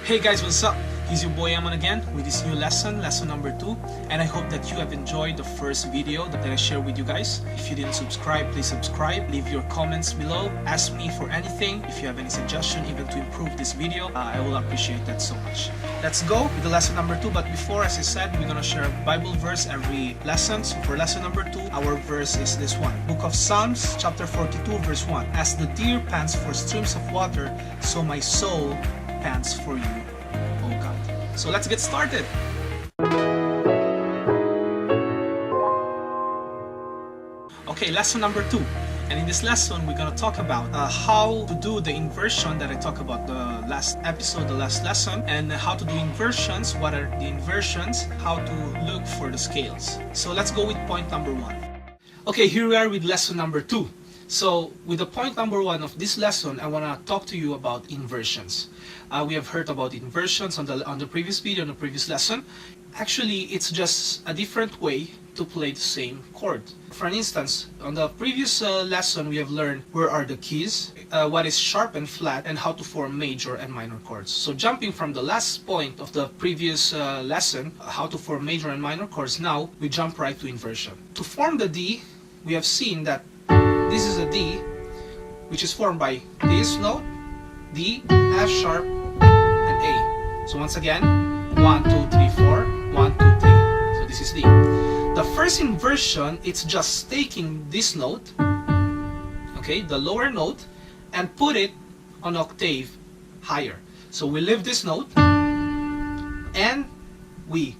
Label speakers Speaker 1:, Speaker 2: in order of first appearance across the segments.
Speaker 1: Hey guys, what's up? He's your boy Aman again with this new lesson number 2, and I hope that you have enjoyed the first video that I shared with you guys. If you didn't subscribe, please subscribe, leave your comments below, ask me for anything. If you have any suggestion even to improve this video, I will appreciate that so much. Let's go with the lesson number 2, but before, as I said, we're gonna share a Bible verse every lesson. So for lesson number 2, our verse is this one. Book of Psalms, chapter 42, verse 1. As the deer pants for streams of water, so my soul pants for you, O God. So let's get started. Okay, lesson number 2. And in this lesson, we're gonna talk about how to do the inversion that I talked about the last episode, the last lesson, and how to do inversions, what are the inversions, how to look for the scales. So let's go with point number 1. Okay, here we are with lesson number 2. So with the point number 1 of this lesson, I want to talk to you about inversions. We have heard about inversions on the previous video, on the previous lesson. Actually, it's just a different way to play the same chord. For instance, on the previous lesson, we have learned where are the keys, what is sharp and flat, and how to form major and minor chords. So jumping from the last point of the previous lesson, how to form major and minor chords, now we jump right to inversion. To form the D, we have seen that this is a D, which is formed by this note, D, F sharp, and A. So once again, 1, 2, 3, 4, 1, 2, 3. So this is D. The first inversion, it's just taking this note, okay, the lower note, and put it on octave higher. So we leave this note, and we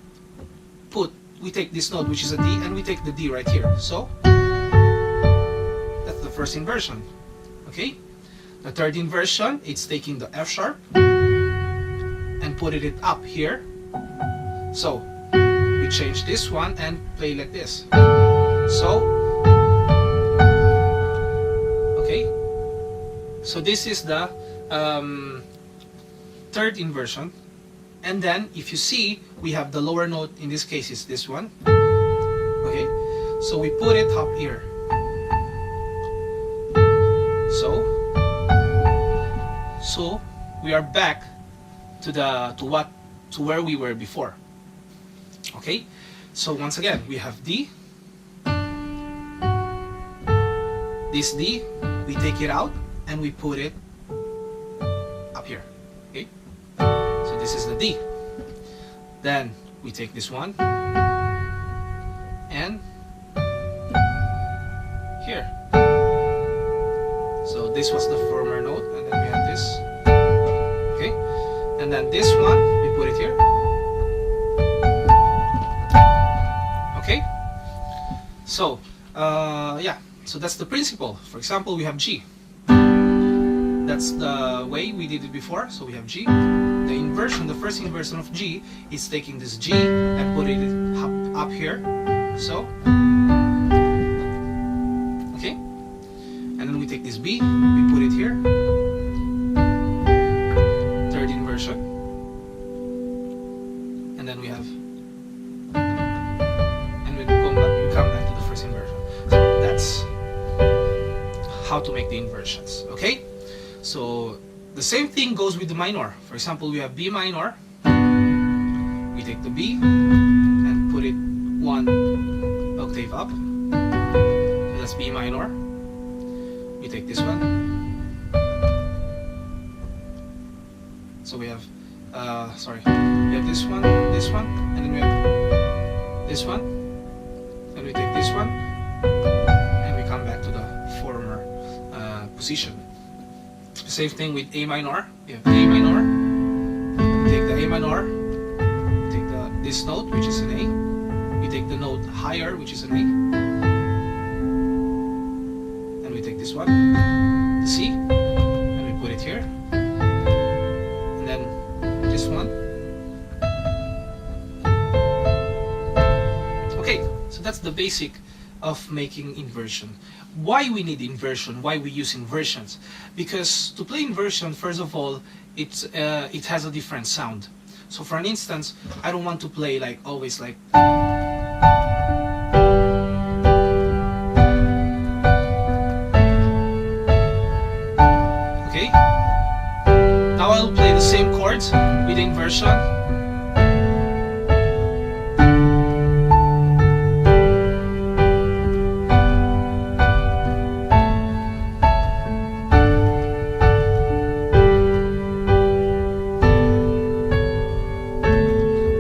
Speaker 1: take this note, which is a D, and we take the D right here. So that's the first inversion. Okay. The third inversion, it's taking the F sharp and putting it up here. So we change this one and play like this. So okay, so this is the third inversion. And then if you see, we have the lower note, in this case is this one. Okay, so we put it up here. So we are back to where we were before. Okay, so once again we have D. This D, we take it out and we put it up here. Okay, so this is the D. Then we take this one and here. So this was the former note, and then we have this. Okay, and then this one we put it here. Okay, so yeah, so that's the principle. For example, we have G. That's the way we did it before. So we have G. The inversion, the first inversion of G is taking this G and putting it up here. So okay, and then we take this B, we put it here. Third inversion, and then we have, and we come back to the first inversion. So that's how to make the inversions. Okay, so the same thing goes with the minor. For example, we have B minor. We take the B and put it 1 octave up. So that's B minor. We take this one. So we have, we have this one, and then we have this one. Then we take this one, and we come back to the former position. Same thing with A minor. We have A minor. We take the A minor. We take this note, which is an A. We take the note higher, which is an A. And we take this one, the C, and we put it here. And then this one. Okay, so that's the basic of making inversion. Why we need inversion, why we use inversions? Because to play inversion, first of all, it has a different sound. So for an instance, I don't want to play like always like okay. Now I'll play the same chords with the inversion.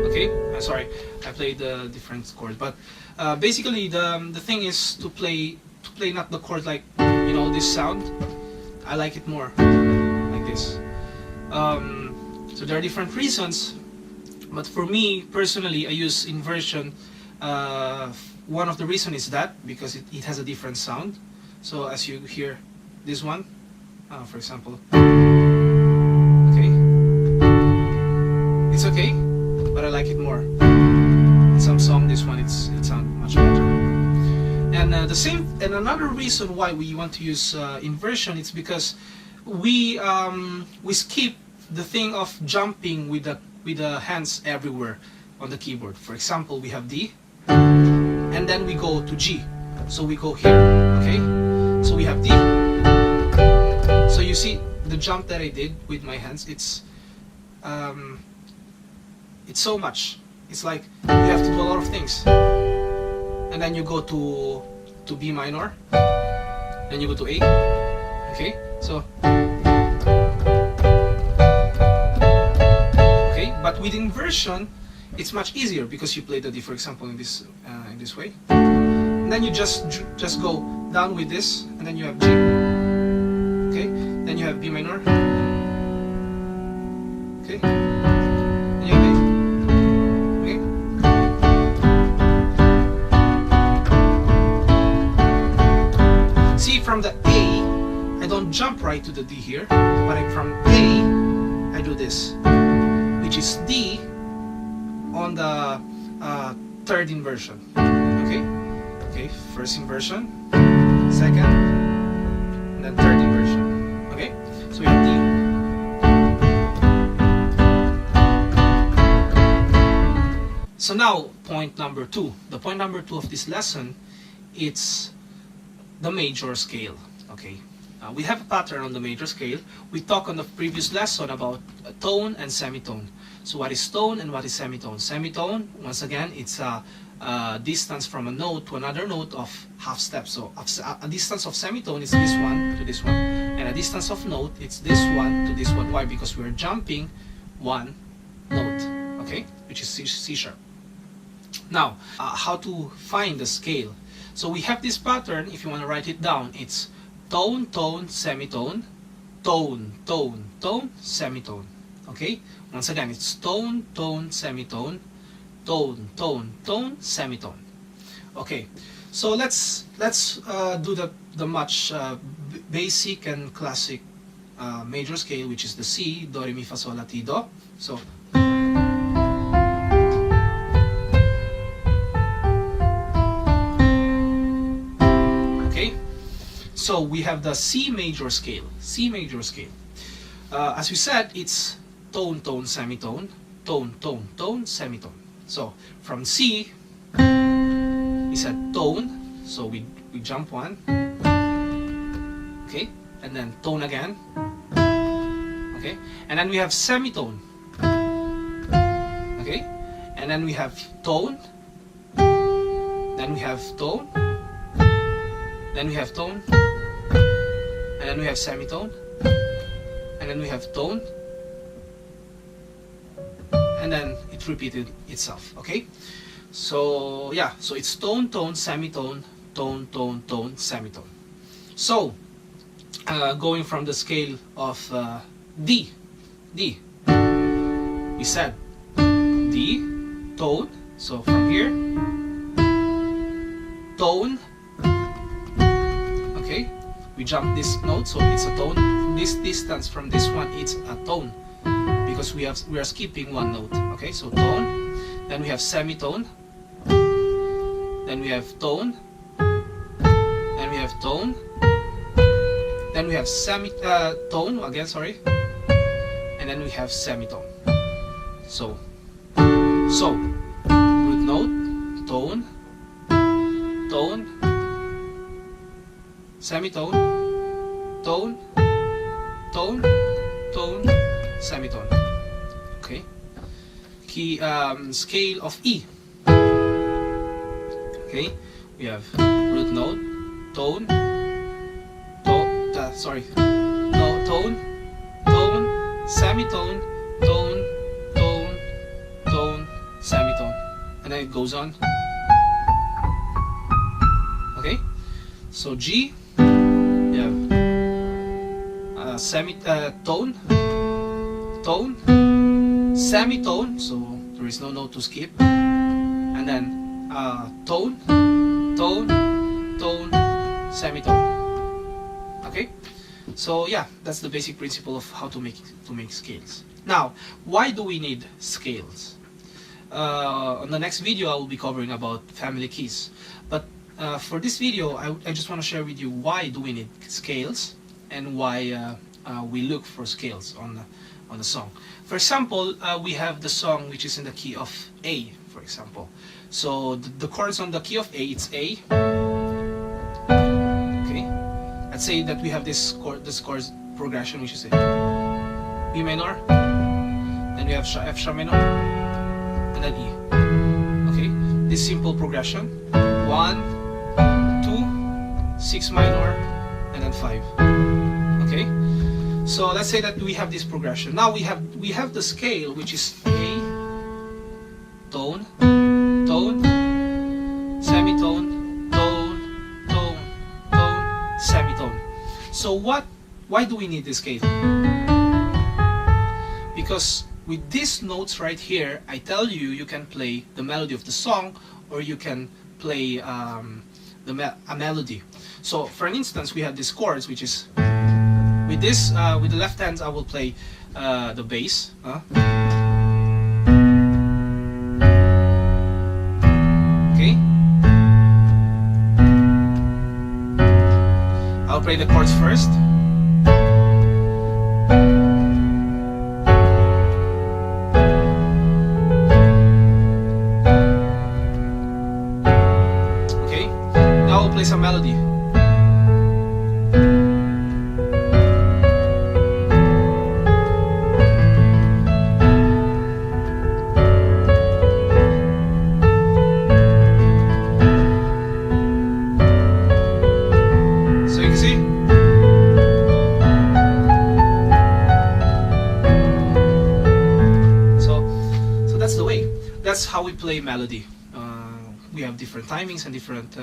Speaker 1: Okay, I'm sorry, I played the different chords, but basically the thing is to play not the chord like, you know, this sound. I like it more like this. So there are different reasons, but for me personally, I use inversion. One of the reasons is that because it has a different sound. So as you hear this one, for example, okay, it's okay, but I like it more. In some song, this one it sounds much better. And another reason why we want to use inversion, it's because we skip the thing of jumping with the hands everywhere on the keyboard. For example, we have D, and then we go to G. So we go here, okay? So we have D. So you see the jump that I did with my hands. It's so much. It's like you have to do a lot of things. And then you go to B minor, then you go to A, okay? So, okay, but with inversion, it's much easier because you play the D, for example, in this way, and then you just go down with this, and then you have G, okay? Then you have B minor, okay? Then you have A. From the A, I don't jump right to the D here, but from A, I do this, which is D on the third inversion. Okay? Okay, first inversion, second, and then third inversion. Okay? So we have D. So now, point number 2. The point number 2 of this lesson, it's the major scale. Okay, we have a pattern on the major scale. We talked on the previous lesson about tone and semitone. So what is tone and what is semitone? Semitone, once again, it's a distance from a note to another note of half step. So a distance of semitone is this one to this one, and a distance of note, it's this one to this one. Why? Because we're jumping one note, okay, which is C sharp. Now, how to find the scale? So we have this pattern. If you want to write it down, it's tone, tone, semitone, tone, tone, tone, semitone. Okay? Once again, it's tone, tone, semitone, tone, tone, tone, semitone. Okay. So let's do the much basic and classic major scale, which is the C, do, re, mi, fa, sol, la, ti, do. So So we have the C major scale. C major scale. As we said, it's tone, tone, semitone, tone, tone, tone, semitone. So from C, we said tone. So we jump one. Okay, and then tone again. Okay, and then we have semitone. Okay, and then we have tone. Then we have tone. Then we have tone. And then we have semitone, and then we have tone, and then it repeated itself. Okay, so yeah, so it's tone, tone, semitone, tone, tone, tone, semitone. So going from the scale of D, we said D, tone. So from here, tone. Okay. We jump this note, so it's a tone. This distance from this one, it's a tone, because we are skipping one note. Okay, so tone. Then we have semitone. Then we have tone. Then we have tone. Then we have tone again. Sorry. And then we have semitone. So root note, tone, tone. Semitone, tone, tone, tone, semitone. Okay. scale of E. Okay, we have root note, tone, tone, semitone, tone, semitone, and then it goes on. Okay, so G, we have tone, semitone, so there is no note to skip, and then tone, semitone. Okay, so yeah, that's the basic principle of how to make scales. Now, why do we need scales? On the next video, I will be covering about family keys, but for this video, I just want to share with you why do we need scales and why we look for scales on the song. For example, we have the song which is in the key of A, for example. So the chords on the key of A, it's A. Okay, let's say that we have this chords progression, which is A, B minor, then we have F sharp minor, and then E. Okay, this simple progression: 1, 2, 6 minor, and then 5. Okay, so let's say that we have this progression. Now we have the scale, which is A, tone, semitone, tone, semitone. So why do we need this scale? Because with these notes right here, I tell you, you can play the melody of the song, or you can play a melody. So for an instance, we have these chords, which is with this, with the left hand, I will play the bass. Okay. I'll play the chords first. Okay. Now I'll play some melody. That's how we play melody. We have different timings and different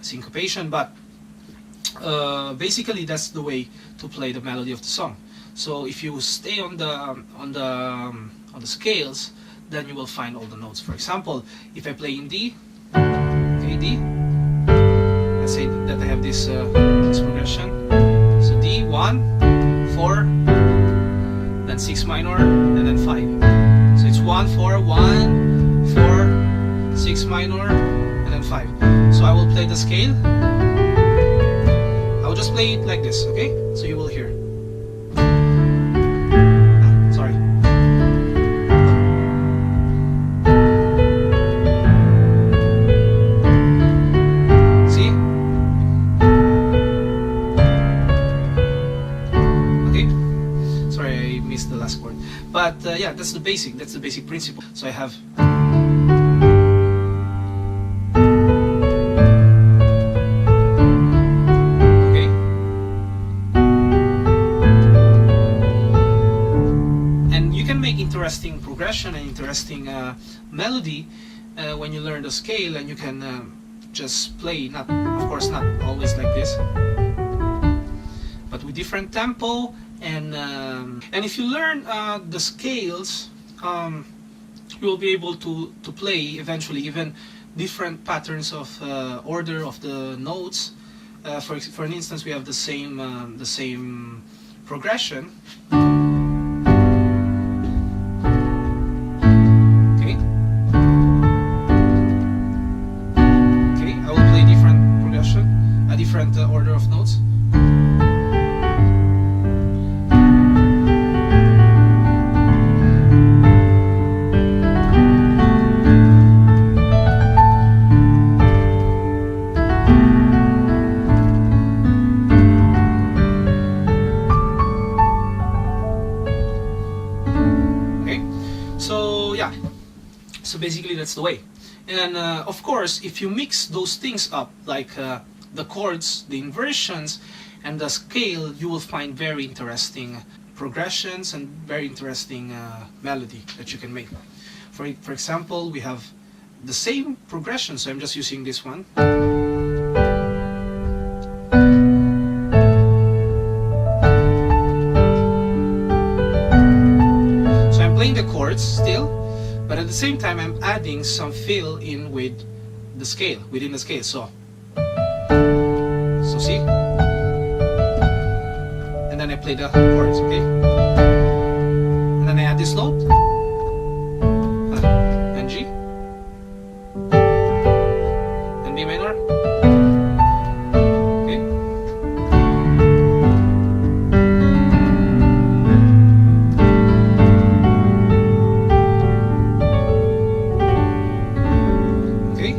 Speaker 1: syncopation, but basically that's the way to play the melody of the song. So if you stay on the scales, then you will find all the notes. For example, if I play in D, okay, D. Let's say that I have this progression. So D, 1, 4, then 6 minor, and then 5. So it's 1, 4, 1, 4, 6 minor, and then 5. So I will play the scale. I will just play it like this, okay? So you will hear. Sorry. See? Okay? Sorry, I missed the last chord. But yeah, that's the basic principle. So I have. Interesting progression and interesting melody when you learn the scale, and you can just play, not, of course, not always like this, but with different tempo, and if you learn the scales, you will be able to play eventually even different patterns of order of the notes. For an instance, we have the same progression. Different order of notes. Okay, so yeah, So basically that's the way. And of course, if you mix those things up, like the chords, the inversions, and the scale, you will find very interesting progressions and very interesting melody that you can make. For example, we have the same progression, so I'm just using this one. So I'm playing the chords still, but at the same time I'm adding some fill in with the scale, within the scale. So see? And then I play the chords, okay? And then I add this note. And G. And B minor. Okay? Okay?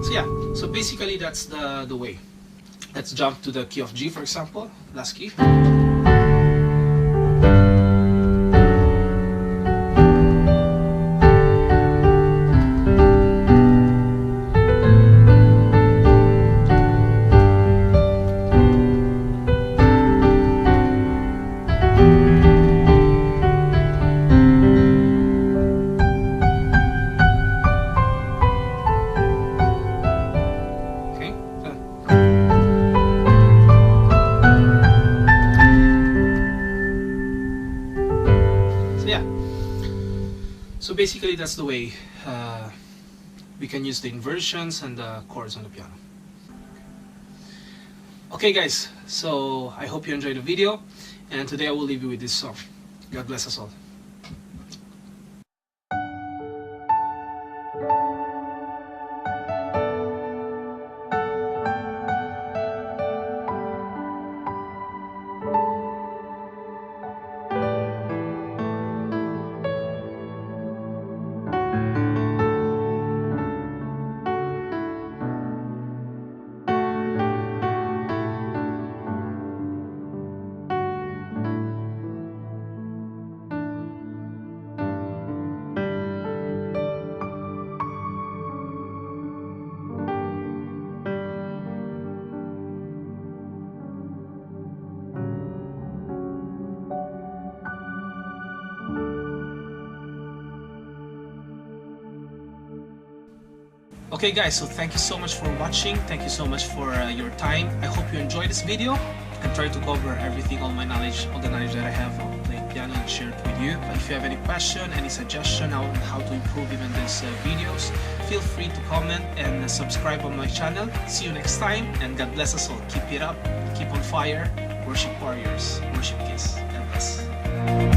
Speaker 1: So yeah, so basically that's the way. Let's jump to the key of G, for example, last key. So basically that's the way we can use the inversions and the chords on the piano. Okay guys, so I hope you enjoyed the video, and today I will leave you with this song. God bless us all. Okay guys, so thank you so much for watching. Thank you so much for your time. I hope you enjoyed this video. I try to cover everything, all my knowledge, all the knowledge that I have on playing piano, and share it with you. But if you have any question, any suggestion on how to improve even these videos, feel free to comment and subscribe on my channel. See you next time, and God bless us all. Keep it up, keep on fire, worship warriors, worship keyz. God bless.